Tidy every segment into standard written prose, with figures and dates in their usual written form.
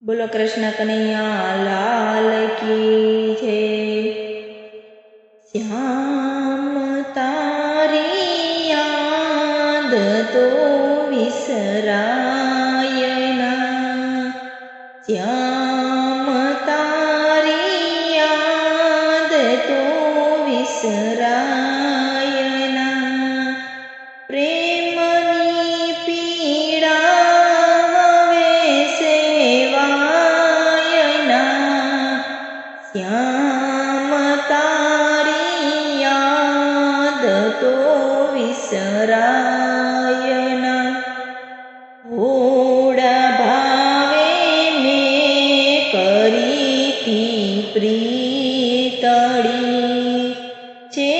બોલો કૃષ્ણ કનૈયા લાલ કી જય। શ્યામ તારી યાદ તો વિસરાય ના, શ્યામ તારી યાદ તો વિસરાય ના। પ્રેમની પીડા હવે સેવાય ના, શ્યામ તારી યાદ તો વિસરાય ના। ઓડા ભાવે મેં કરી તી પ્રીતળી, છે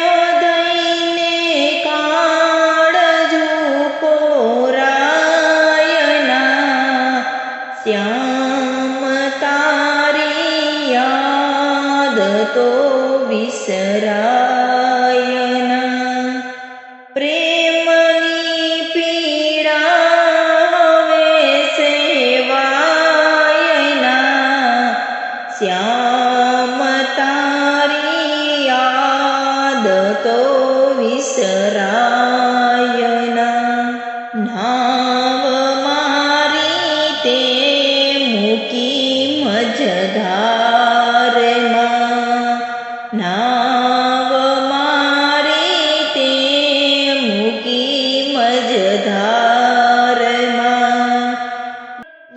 હૃદયને કાળજુ પોરાય ના, શ્યામ તારી યાદ તો વિસરાય ના। પ્રેમની પીડા હવે સેવાય ના, શ્યામ તારી યાદ તો વિસરાય ના। નાવ મારી તે મૂકી મજધારમાં, નાવ મારી તે મૂકી મજધારમાં,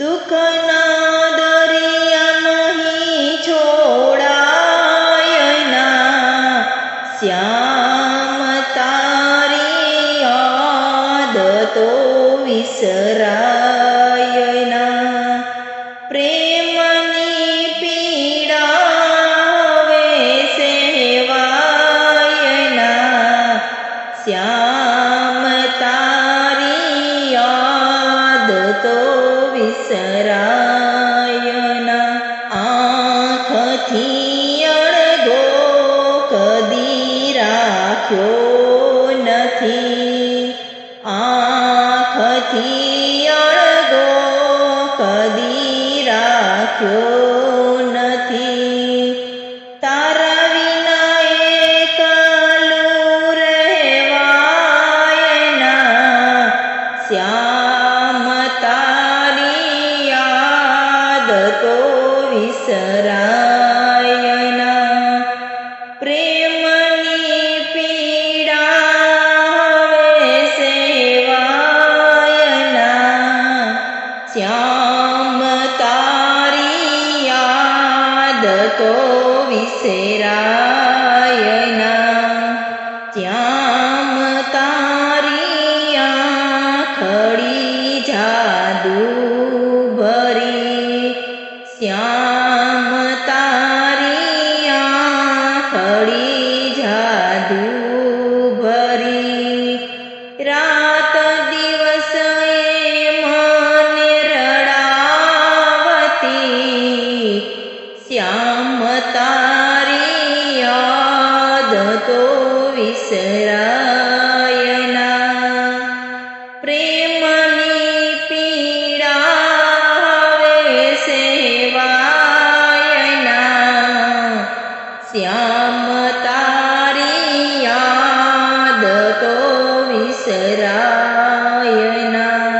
દુઃખના દરિયા નહીં છોડાય ના, શ્યામ તારી યાદ તો વિસરાય ના। પ્રેમની પીડા હવે સેવાય ના, શ્યામ તારી યાદ તો વિસરાય ના। આંખથી અળગો કદી રાખ્યો નથી, આંખથી અળગો કદી રાખ્યો નથી, તારા વિના એકલું રહેવાય ના, શ્યામ તારી યાદ તો વિસરાય ના। પ્રેમની પીડા હવે સેવાય ના, શ્યામ તારી યાદ તો વિસરાય ના। શ્યામ તારી આંખડી જાદુ ભરી, શ્યામ તારી આંખડી જાદુ ભરી, રાત દિવસ એ મને રડાવતી, શ્યામ તારી યાદ તો વિસરાય ના। પ્રેમની પીડા હવે સેવાય ના, શ્યામ તારી યાદ તો વિસરાય ના।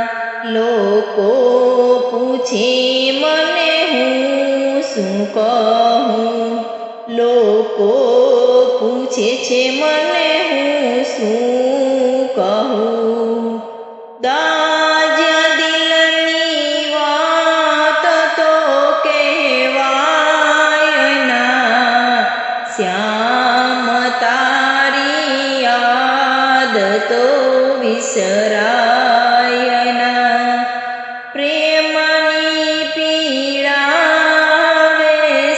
લોકો પૂછે મને હું શું કહું, લોકો પૂછે છે મને હું શું કહું, દાજ્યા દિલની વાત તો કહેવાય ના, શ્યામ તારી યાદ તો વિસરાય ના। પ્રેમની પીડા હવે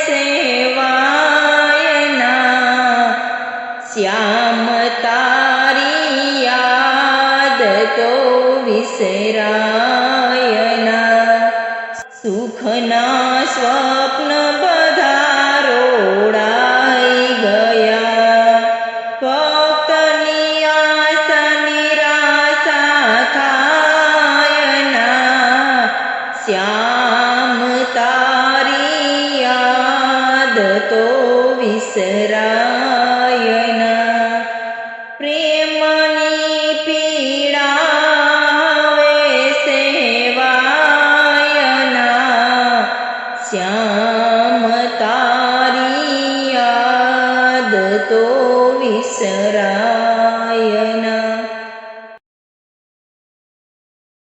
સેવાય ના, શ્યામ તારી યાદ તો વિસરાય ના। સુખના સ્વપ્ન બધા રોડાઈ ગયા, ભક્તની આશા નિરાશા થાય ના, શ્યામ તારી યાદ તો વિસરાય ના પ્રેમની પીડાવે સેવાયના શ્યામ તારી યાદ તો વિસરાય ના